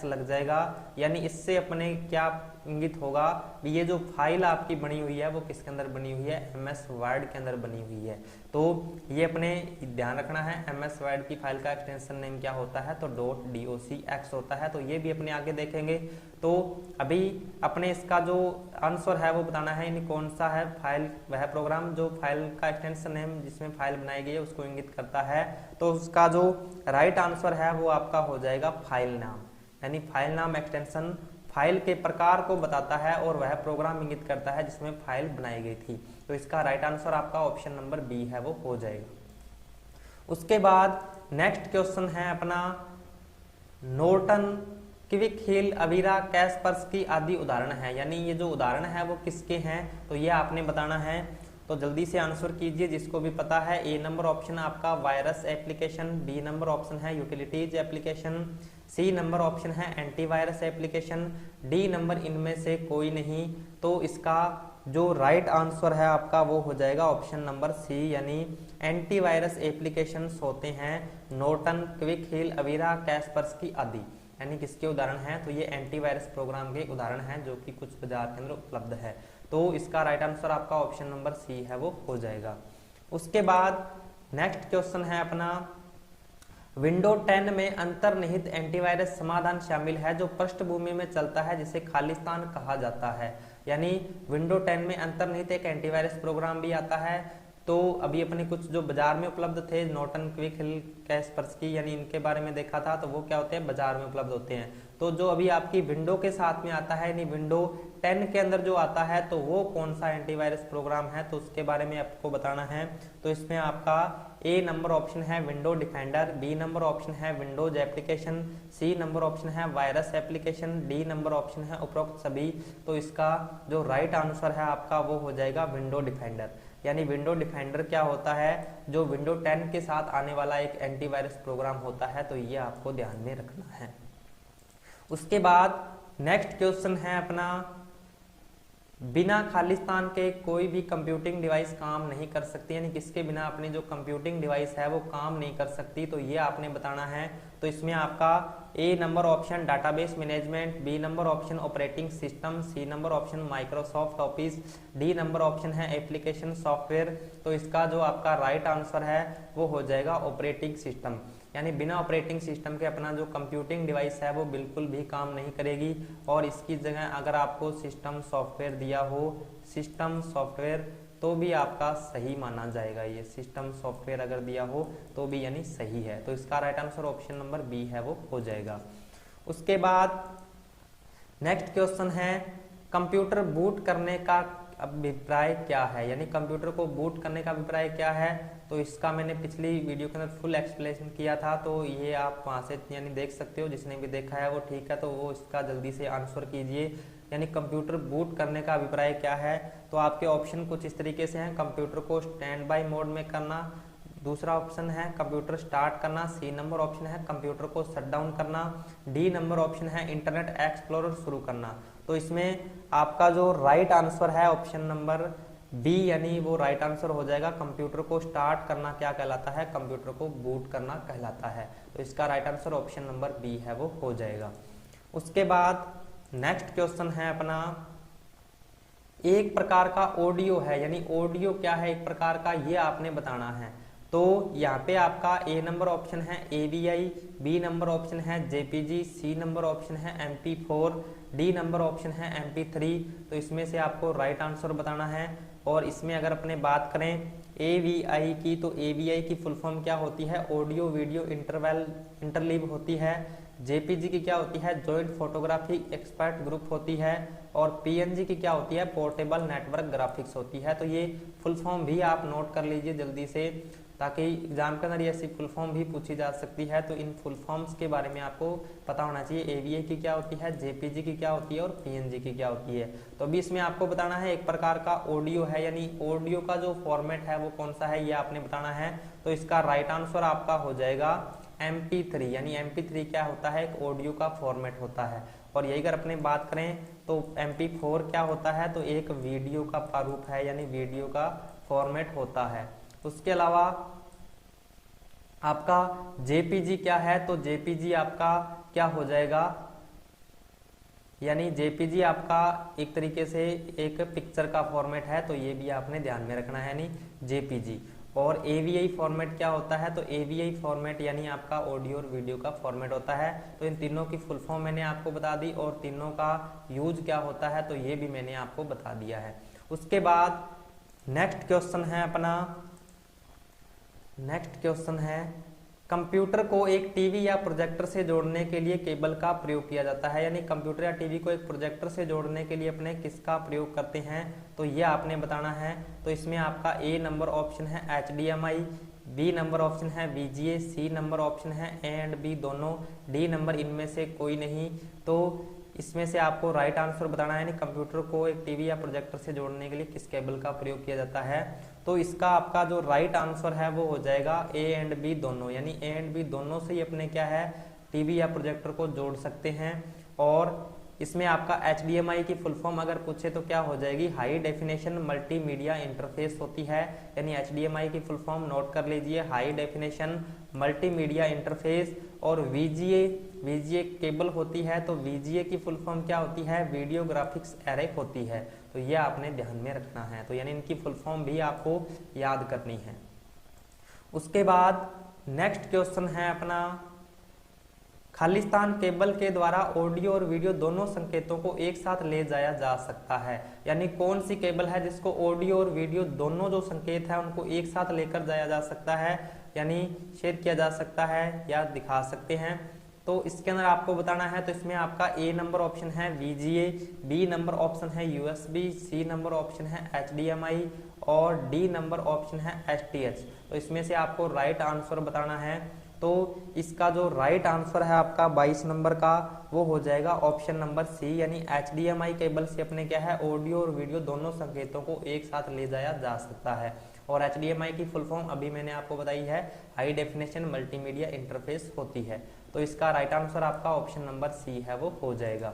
S1: लग जाएगा। यानी इससे अपने क्या इंगित होगा, ये जो फाइल आपकी बनी हुई है वो किसके अंदर बनी हुई है, एमएस वर्ड के अंदर बनी हुई है। तो ये अपने ध्यान रखना है, एमएस वर्ड की फाइल का एक्सटेंशन नेम क्या होता है, तो .docx होता है। तो ये भी अपने आगे देखेंगे। तो अभी अपने इसका जो आंसर है वो बताना है, यानी कौन सा है फाइल, वह प्रोग्राम जो फाइल का एक्सटेंशन नेम जिसमें फाइल बनाई गई है उसको इंगित करता है। तो उसका जो राइट आंसर है वो आपका हो जाएगा फाइल नाम, यानी फाइल नाम एक्सटेंशन फाइल के प्रकार को बताता है और वह प्रोग्राम इंगित करता है जिसमें फाइल बनाई गई थी। तो इसका राइट आंसर आपका ऑप्शन नंबर बी है, वो हो जाएगा। उसके बाद नेक्स्ट क्वेश्चन है अपना, नॉर्टन, क्विक हिल, अवीरा, कैस्पर्स्की आदि उदाहरण है, यानी ये जो उदाहरण है वो किसके हैं, तो ये आपने बताना है। तो जल्दी से आंसर कीजिए जिसको भी पता है। ए नंबर ऑप्शन आपका virus application, B number option है utilities application, C number option है एंटीवायरस एप्लीकेशन, डी नंबर इनमें से कोई नहीं। तो इसका जो राइट आंसर है आपका वो हो जाएगा ऑप्शन नंबर सी, यानी एंटीवायरस एप्लीकेशंस होते हैं नॉर्टन, क्विक हिल, अवीरा, कैस्पर्स्की आदि, यानी किसके उदाहरण हैं, तो ये एंटीवायरस प्रोग्राम के उदाहरण हैं जो कि कुछ बाजार के अंदर उपलब्ध है। तो इसका राइट आंसर आपका ऑप्शन नंबर सी है, वो हो जाएगा। उसके बाद नेक्स्ट क्वेश्चन है अपना, विंडो 10 में अंतर्निहित एंटीवायरस समाधान शामिल है जो पृष्ठभूमि में चलता है जिसे खालिस्तान कहा जाता है। यानी विंडो 10 में अंतर्निहित एक एंटीवायरस प्रोग्राम भी आता है। तो अभी अपने कुछ जो बाजार में उपलब्ध थे, नॉर्टन, क्विक हिल, कैस्पर्स्की, यानी इनके बारे में देखा था, तो वो क्या होते हैं, बाजार में उपलब्ध होते हैं। तो जो अभी आपकी विंडो के साथ में आता है, यानी विंडो 10 के अंदर जो आता है, तो वो कौन सा एंटीवायरस प्रोग्राम है, तो उसके बारे में आपको बताना है। तो इसमें आपका ए नंबर ऑप्शन है window defender, B number option है windows application, C number option है virus application, D number option है उपरोक्त सभी। तो इसका जो राइट आंसर है आपका वो हो जाएगा विंडो डिफेंडर। यानी विंडो डिफेंडर क्या होता है, जो विंडो 10 के साथ आने वाला एक एंटीवायरस प्रोग्राम होता है। तो ये आपको ध्यान में रखना है। उसके बाद नेक्स्ट क्वेश्चन है अपना, बिना खालिस्तान के कोई भी कंप्यूटिंग डिवाइस काम नहीं कर सकती, यानी किसके बिना अपनी जो कंप्यूटिंग डिवाइस है वो काम नहीं कर सकती, तो ये आपने बताना है। तो इसमें आपका A number option database management, B number option operating system, C number option Microsoft office, D number option है एप्लीकेशन सॉफ्टवेयर। तो इसका जो आपका राइट आंसर है वो हो जाएगा ऑपरेटिंग सिस्टम। यानी बिना ऑपरेटिंग सिस्टम के अपना जो कंप्यूटिंग डिवाइस है वो बिल्कुल भी काम नहीं करेगी। और इसकी जगह अगर आपको सिस्टम सॉफ्टवेयर दिया हो, सिस्टम सॉफ्टवेयर, तो भी आपका सही माना जाएगा। ये सिस्टम सॉफ्टवेयर अगर दिया हो तो भी यानी सही है। तो इसका right answer option number B है, वो हो जाएगा। उसके बाद नेक्स्ट क्वेश्चन है, कंप्यूटर बूट करने का अभिप्राय क्या है, यानी कंप्यूटर को बूट करने का अभिप्राय क्या है। तो इसका मैंने पिछली वीडियो के अंदर फुल एक्सप्लेनेशन किया था, तो ये आप वहां से यानी देख सकते हो, जिसने भी देखा है वो ठीक है। तो वो इसका जल्दी से आंसर कीजिए, यानी कंप्यूटर बूट करने का अभिप्राय क्या है। तो आपके ऑप्शन कुछ इस तरीके से हैं, कंप्यूटर को स्टैंड बाय मोड में करना, दूसरा ऑप्शन है कंप्यूटर स्टार्ट करना, सी नंबर ऑप्शन है कंप्यूटर को शट डाउन करना, डी नंबर ऑप्शन है इंटरनेट एक्सप्लोरर शुरू करना। तो इसमें आपका जो राइट आंसर है ऑप्शन नंबर बी, यानी वो राइट आंसर हो जाएगा। कंप्यूटर को स्टार्ट करना क्या कहलाता है, कंप्यूटर को बूट करना कहलाता है। तो इसका right answer option number B है, वो हो जाएगा। उसके बाद नेक्स्ट क्वेश्चन है अपना, एक प्रकार का ऑडियो है, यानी ऑडियो क्या है एक प्रकार का, ये आपने बताना है। तो यहाँ पे आपका ए नंबर ऑप्शन है AVI, बी नंबर ऑप्शन है JPG, सी नंबर ऑप्शन है MP4, डी नंबर ऑप्शन है MP3। तो इसमें से आपको राइट आंसर बताना है। और इसमें अगर अपने बात करें AVI की, तो AVI की फुल फॉर्म क्या होती है, ऑडियो वीडियो इंटरलीव होती है। JPG की क्या होती है, जॉइंट फोटोग्राफी एक्सपर्ट ग्रुप होती है। और PNG की क्या होती है, पोर्टेबल नेटवर्क ग्राफिक्स होती है। तो ये फुल फॉर्म भी आप नोट कर लीजिए जल्दी से, ताकि एग्जाम के अंदर ये ऐसी फुल फॉर्म भी पूछी जा सकती है। तो इन फुल फॉर्म्स के बारे में आपको पता होना चाहिए। AVI की क्या होती है, JPG की क्या होती है और PNG की क्या होती है। तो अभी इसमें आपको बताना है एक प्रकार का ऑडियो है, यानी ऑडियो का जो फॉर्मेट है वो कौन सा है, ये आपने बताना है। तो इसका राइट आंसर आपका हो जाएगा MP3, यानी MP3 क्या होता है, एक ऑडियो का फॉर्मेट होता है। और यही अगर अपने बात करें तो MP4 क्या होता है, तो एक वीडियो का प्रारूप है, यानी वीडियो का फॉर्मेट होता है। उसके अलावा आपका JPG क्या है, तो JPG आपका क्या हो जाएगा, यानी JPG आपका एक तरीके से एक पिक्चर का फॉर्मेट है। तो ये भी आपने ध्यान में रखना है, यानी JPG। और AVI फॉर्मेट क्या होता है, तो AVI फॉर्मेट यानी आपका ऑडियो और वीडियो का फॉर्मेट होता है। तो इन तीनों की फुल फॉर्म मैंने आपको बता दी, और तीनों का यूज क्या होता है तो ये भी मैंने आपको बता दिया है। उसके बाद नेक्स्ट क्वेश्चन है अपना, नेक्स्ट क्वेश्चन है, कंप्यूटर को एक टीवी या प्रोजेक्टर से जोड़ने के लिए केबल का प्रयोग किया जाता है। यानी कंप्यूटर या टीवी को एक प्रोजेक्टर से जोड़ने के लिए अपने किसका प्रयोग करते हैं, तो ये आपने बताना है। तो इसमें आपका ए नंबर ऑप्शन है HDMI, बी नंबर ऑप्शन है VGA, सी नंबर ऑप्शन है A एंड B दोनों, डी नंबर इनमें से कोई नहीं। तो इसमें से आपको राइट आंसर बताना है, यानी कंप्यूटर को एक टीवी या प्रोजेक्टर से जोड़ने के लिए किस केबल का प्रयोग किया जाता है। तो इसका आपका जो राइट आंसर है वो हो जाएगा A एंड B दोनों, यानी A एंड B दोनों से ही अपने क्या है, टीवी या प्रोजेक्टर को जोड़ सकते हैं। और इसमें आपका HDMI की फुल फॉर्म अगर पूछे तो क्या हो जाएगी, हाई डेफिनेशन मल्टीमीडिया इंटरफेस होती है। यानी HDMI की फुल फॉर्म नोट कर लीजिए, हाई डेफिनेशन मल्टीमीडिया इंटरफेस। और VGA केबल होती है, तो VGA की फुल फॉर्म क्या होती है, वीडियो ग्राफिक्स एरे होती है। तो ये आपने ध्यान में रखना है। तो यानी इनकी फुल फॉर्म भी आपको याद करनी है। उसके बाद नेक्स्ट क्वेश्चन है अपना, खालिस्तान केबल के द्वारा ऑडियो और वीडियो दोनों संकेतों को एक साथ ले जाया जा सकता है। यानी कौन सी केबल है जिसको ऑडियो और वीडियो दोनों जो संकेत है उनको एक साथ लेकर जाया जा सकता है, यानी शेयर किया जा सकता है या दिखा सकते हैं। तो इसके अंदर आपको बताना है। तो इसमें आपका ए नंबर ऑप्शन है VGA, बी नंबर ऑप्शन है USB, सी नंबर ऑप्शन है HDMI और डी नंबर ऑप्शन है STH। तो इसमें से आपको राइट आंसर बताना है। तो इसका जो राइट आंसर है आपका 22 नंबर का, वो हो जाएगा ऑप्शन नंबर सी, यानी HDMI केबल से अपने क्या है, ऑडियो और वीडियो दोनों संकेतों को एक साथ ले जाया जा सकता है। और HDMI की फुल फॉर्म अभी मैंने आपको बताई है, हाई डेफिनेशन मल्टीमीडिया इंटरफेस होती है। तो इसका राइट आंसर आपका ऑप्शन नंबर सी है, वो हो जाएगा।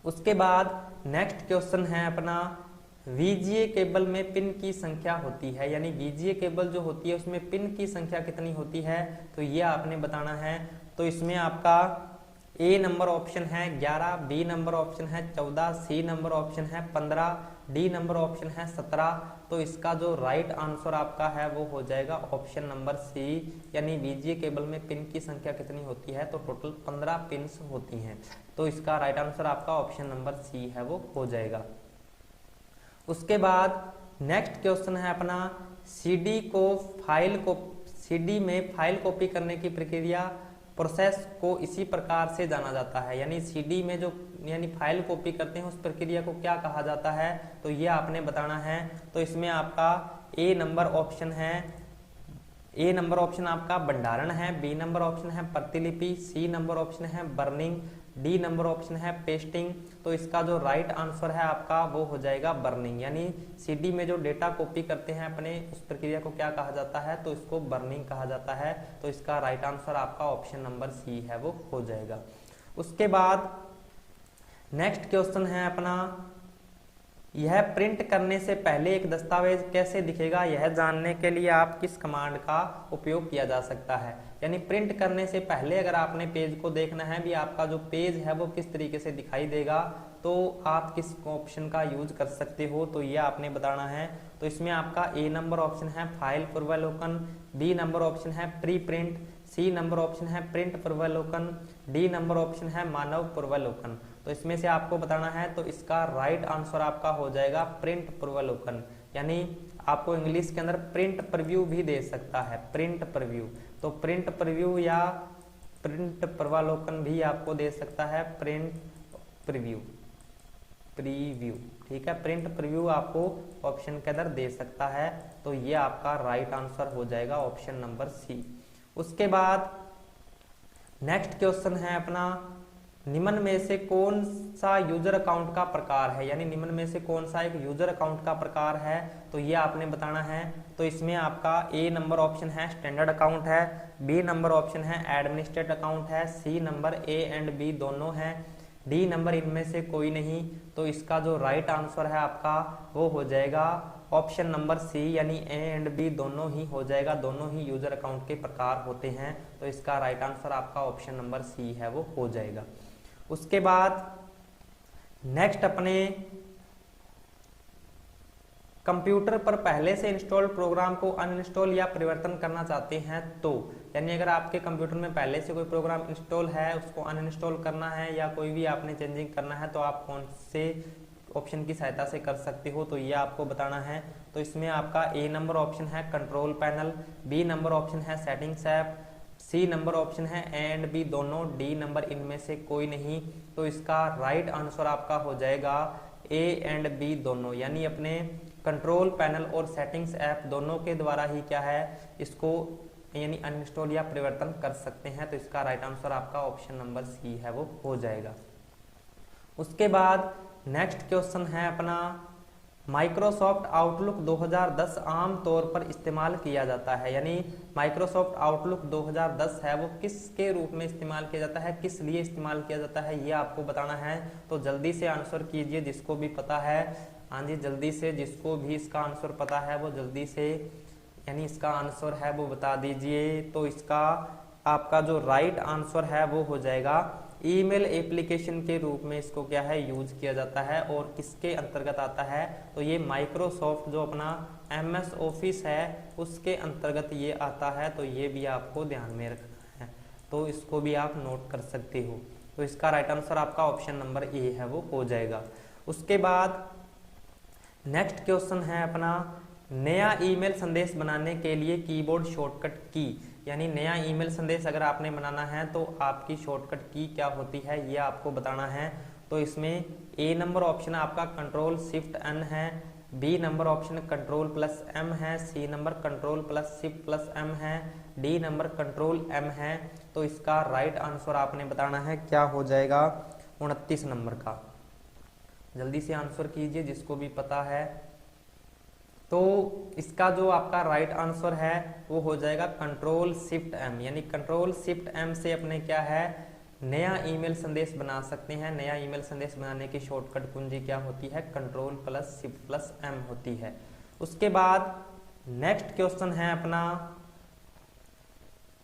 S1: उसके बाद नेक्स्ट क्वेश्चन है अपना, VGA केबल में पिन की संख्या होती है, यानी VGA केबल जो होती है उसमें पिन की संख्या कितनी होती है, तो ये आपने बताना है। तो इसमें आपका ए नंबर ऑप्शन है 11, बी नंबर ऑप्शन है 14, सी नंबर ऑप्शन है 15, डी नंबर ऑप्शन है 17। तो इसका जो राइट आंसर आपका है वो हो जाएगा ऑप्शन नंबर सी, यानी VGA केबल में पिन की संख्या कितनी होती है, तो टोटल 15 पिन्स होती हैं। तो इसका राइट आंसर आपका ऑप्शन नंबर सी है, वो हो जाएगा। उसके बाद नेक्स्ट क्वेश्चन है अपना, सीडी में फाइल कॉपी करने की प्रक्रिया प्रोसेस को इसी प्रकार से जाना जाता है। यानी सीडी में जो यानी फाइल कॉपी करते हैं उस प्रक्रिया को क्या कहा जाता है, तो ये आपने बताना है। तो इसमें आपका ए नंबर ऑप्शन है, ए नंबर ऑप्शन आपका भंडारण है, बी नंबर ऑप्शन है प्रतिलिपि, सी नंबर ऑप्शन है बर्निंग, डी नंबर ऑप्शन है पेस्टिंग। तो इसका जो राइट आंसर है आपका वो हो जाएगा बर्निंग, यानी सीडी में जो डेटा कॉपी करते हैं अपने उस प्रक्रिया को क्या कहा जाता है, तो इसको बर्निंग कहा जाता है। तो इसका राइट आंसर आपका ऑप्शन नंबर सी है, वो हो जाएगा। उसके बाद नेक्स्ट क्वेश्चन है अपना, यह प्रिंट करने से पहले एक दस्तावेज कैसे दिखेगा, यह जानने के लिए आप किस कमांड का उपयोग किया जा सकता है। यानी प्रिंट करने से पहले अगर आपने पेज को देखना है भी आपका जो पेज है वो किस तरीके से दिखाई देगा, तो आप किस ऑप्शन का यूज कर सकते हो, तो ये आपने बताना है। तो इसमें आपका ए नंबर ऑप्शन है फाइल पूर्वावलोकन, बी नंबर ऑप्शन है pre print, C number option है प्रिंट पूर्वावलोकन, डी नंबर ऑप्शन है मानव पूर्वावलोकन। तो इसमें से आपको बताना है, तो इसका राइट आंसर आपका हो जाएगा प्रिंट पूर्वावलोकन। यानी आपको इंग्लिश के अंदर प्रिंट प्रीव्यू भी दे सकता है, प्रिंट प्रीव्यू। तो प्रिंट प्रीव्यू या प्रिंट पूर्वावलोकन भी आपको दे सकता है, प्रिंट प्रीव्यू, प्रीव्यू, ठीक है। प्रिंट प्रीव्यू आपको ऑप्शन के अंदर दे सकता है। तो ये आपका राइट आंसर हो जाएगा ऑप्शन नंबर सी। उसके बाद नेक्स्ट क्वेश्चन है अपना, निम्न में से कौन सा यूजर अकाउंट का प्रकार है, यानी निम्न में से कौन सा एक यूजर अकाउंट का प्रकार है, तो ये आपने बताना है। तो इसमें आपका ए नंबर ऑप्शन है स्टैंडर्ड अकाउंट है, बी नंबर ऑप्शन है एडमिनिस्ट्रेट अकाउंट है, C number A and B दोनों है, डी नंबर इनमें से कोई नहीं। तो इसका जो राइट आंसर है आपका वो हो जाएगा ऑप्शन नंबर सी, यानी ए एंड बी दोनों ही हो जाएगा, दोनों ही यूजर अकाउंट के प्रकार होते हैं। तो इसका राइट आंसर आपका ऑप्शन नंबर सी है वो हो जाएगा। उसके बाद नेक्स्ट अपने कंप्यूटर पर पहले से इंस्टॉल प्रोग्राम को अनइंस्टॉल या परिवर्तन करना चाहते हैं तो, यानी अगर आपके कंप्यूटर में पहले से कोई प्रोग्राम इंस्टॉल है उसको अनइंस्टॉल करना है या कोई भी आपने चेंजिंग करना है, तो आप कौन से ऑप्शन की सहायता से कर सकते हो, तो ये आपको बताना है। तो इसमें आपका ए नंबर ऑप्शन है control panel, B number option है settings app, C number option है ए एंड बी दोनों, डी नंबर इनमें से कोई नहीं। तो इसका राइट आंसर आपका हो जाएगा ए एंड बी दोनों, यानी अपने कंट्रोल पैनल और सेटिंग्स ऐप दोनों के द्वारा ही क्या है इसको यानी अनइंस्टॉल या परिवर्तन कर सकते हैं। तो इसका राइट आंसर आपका ऑप्शन नंबर सी है वो हो जाएगा। उसके बाद नेक्स्ट क्वेश्चन है अपना, माइक्रोसॉफ्ट आउटलुक 2010 आम तौर पर इस्तेमाल किया जाता है, यानी माइक्रोसॉफ्ट आउटलुक 2010 है वो किसके रूप में इस्तेमाल किया जाता है, किस लिए इस्तेमाल किया जाता है, ये आपको बताना है। तो जल्दी से आंसर कीजिए जिसको भी पता है, हाँ जी जल्दी से, जिसको भी इसका आंसर पता है वो जल्दी से यानी इसका आंसर है वो बता दीजिए। तो इसका आपका जो राइट आंसर है वो हो जाएगा ईमेल एप्लीकेशन के रूप में इसको क्या है यूज किया जाता है, और किसके अंतर्गत आता है, तो ये माइक्रोसॉफ्ट जो अपना MS ऑफिस है उसके अंतर्गत ये आता है। तो ये भी आपको ध्यान में रखना है, तो इसको भी आप नोट कर सकते हो। तो इसका राइट आंसर आपका ऑप्शन नंबर ए है वो हो जाएगा। उसके बाद नेक्स्ट क्वेश्चन है अपना, नया ईमेल संदेश बनाने के लिए कीबोर्ड शॉर्टकट की, यानी नया ईमेल संदेश अगर आपने बनाना है तो आपकी शॉर्टकट की क्या होती है ये आपको बताना है। तो इसमें ए नंबर ऑप्शन आपका कंट्रोल शिफ्ट एन है, B number option control plus M है, C number control plus shift plus M है, डी नंबर कंट्रोल एम है। तो इसका राइट आंसर आपने बताना है क्या हो जाएगा 29 नंबर का। जल्दी से आंसर कीजिए जिसको भी पता है। तो इसका जो आपका राइट आंसर है वो हो जाएगा कंट्रोल शिफ्ट एम, यानी कंट्रोल शिफ्ट एम से अपने क्या है नया ईमेल संदेश बना सकते हैं। नया ईमेल संदेश बनाने की शॉर्टकट कुंजी क्या होती है, control plus shift plus M होती है। उसके बाद नेक्स्ट क्वेश्चन है अपना,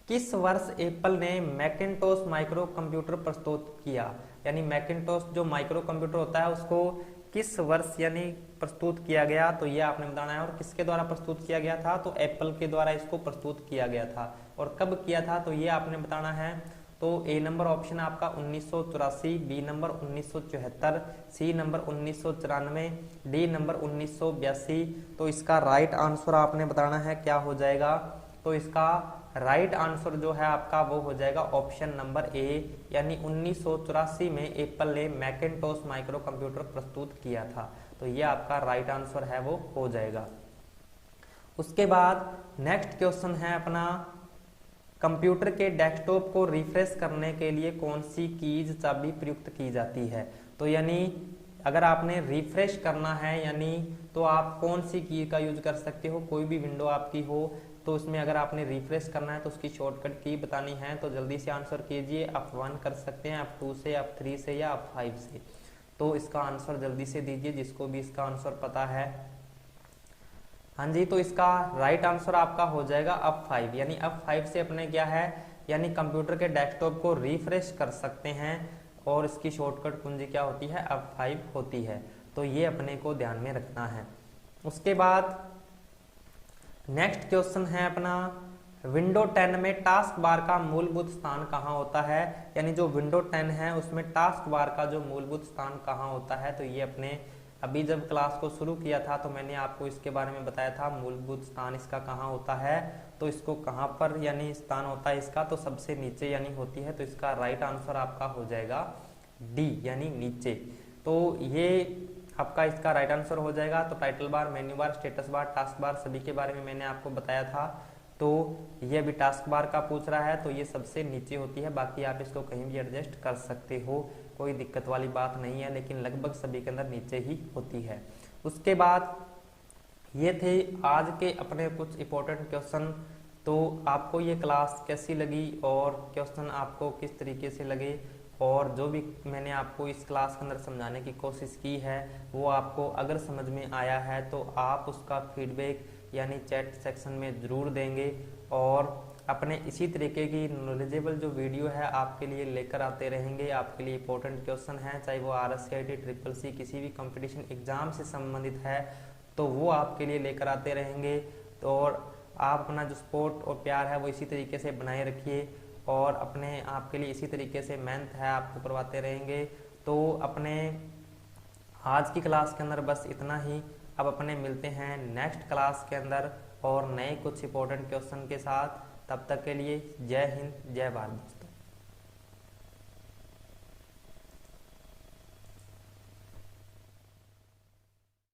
S1: किस वर्ष एप्पल ने मैकिन्टोश माइक्रो कंप्यूटर प्रस्तुत किया, यानी मैकिन्टोश जो माइक्रो कंप्यूटर होता है उसको किस वर्ष यानी प्रस्तुत किया गया, तो ये आपने बताना है। और किसके द्वारा प्रस्तुत किया गया था, तो एप्पल के द्वारा इसको प्रस्तुत किया गया था, और कब किया था तो ये आपने बताना है। तो ए नंबर ऑप्शन आपका 1984, B number 1974, C number 1994, D number 1982। तो इसका राइट आंसर आपने बताना है क्या हो जाएगा, तो इसका राइट आंसर जो है आपका वो हो जाएगा ऑप्शन नंबर ए, यानी 1984 में एप्पल ने मैकिन्टोश माइक्रो कंप्यूटर प्रस्तुत किया था। तो ये आपका राइट आंसर है वो हो जाएगा। उसके बाद नेक्स्ट क्वेश्चन है अपना, कंप्यूटर के डेस्कटॉप को रिफ्रेश करने के लिए कौन सी कीज चाबी प्रयुक्त की जाती है। तो यानी अगर आपने रिफ्रेश करना है यानी तो आप कौन सी की का यूज कर सकते हो, कोई भी विंडो आपकी हो तो उसमें अगर आपने रिफ्रेश करना है तो उसकी शॉर्टकट की बतानी है। तो जल्दी से आंसर कीजिए, आप 1 कर सकते हैं, आप 2 से, आप 3 से या आप 5 से। तो इसका आंसर जल्दी से दीजिए जिसको भी इसका आंसर पता है। हाँ जी, तो इसका राइट आंसर आपका हो जाएगा F5, यानी F5 से अपने क्या है, यानी कंप्यूटर के डेस्कटॉप को रिफ्रेश कर सकते हैं और इसकी शॉर्टकट कुंजी क्या होती है, F5 होती है। तो ये अपने को ध्यान में रखना है। उसके बाद नेक्स्ट क्वेश्चन है अपना, विंडो 10 में टास्क बार का मूलभूत स्थान कहाँ होता है, यानी जो विंडो 10 है उसमें टास्क बार का जो मूलभूत स्थान कहाँ होता है। तो ये अपने अभी जब क्लास को शुरू किया था तो मैंने आपको इसके बारे में बताया था, मूलभूत स्थान इसका कहाँ होता है। तो इसको कहाँ पर यानी स्थान होता है इसका, तो सबसे नीचे यानी होती है। तो इसका राइट आंसर आपका हो जाएगा डी, यानी नीचे। तो ये आपका इसका राइट आंसर हो जाएगा। तो title bar, menu bar, status bar, task bar सभी के बारे में मैंने आपको बताया था। तो ये अभी टास्क बार का पूछ रहा है, तो ये सबसे नीचे होती है। बाकी आप इसको कहीं भी एडजस्ट कर सकते हो, कोई दिक्कत वाली बात नहीं है, लेकिन लगभग सभी के अंदर नीचे ही होती है। उसके बाद ये थे आज के अपने कुछ इंपॉर्टेंट क्वेश्चन। तो आपको ये क्लास कैसी लगी और क्वेश्चन आपको किस तरीके से लगे, और जो भी मैंने आपको इस क्लास के अंदर समझाने की कोशिश की है वो आपको अगर समझ में आया है तो आप उसका फीडबैक यानी चैट सेक्शन में ज़रूर देंगे। और अपने इसी तरीके की नॉलेजेबल जो वीडियो है आपके लिए लेकर आते रहेंगे। आपके लिए इंपॉर्टेंट क्वेश्चन हैं, चाहे वो RSCIT, CCC किसी भी कंपटीशन एग्जाम से संबंधित है तो वो आपके लिए लेकर आते रहेंगे। तो और आप अपना जो सपोर्ट और प्यार है वो इसी तरीके से बनाए रखिए, और अपने आपके लिए इसी तरीके से मेहनत है आपको करवाते रहेंगे। तो अपने आज की क्लास के अंदर बस इतना ही। अब अपने मिलते हैं नेक्स्ट क्लास के अंदर और नए कुछ इंपॉर्टेंट क्वेश्चन के साथ। तब तक के लिए जय हिंद, जय भारत।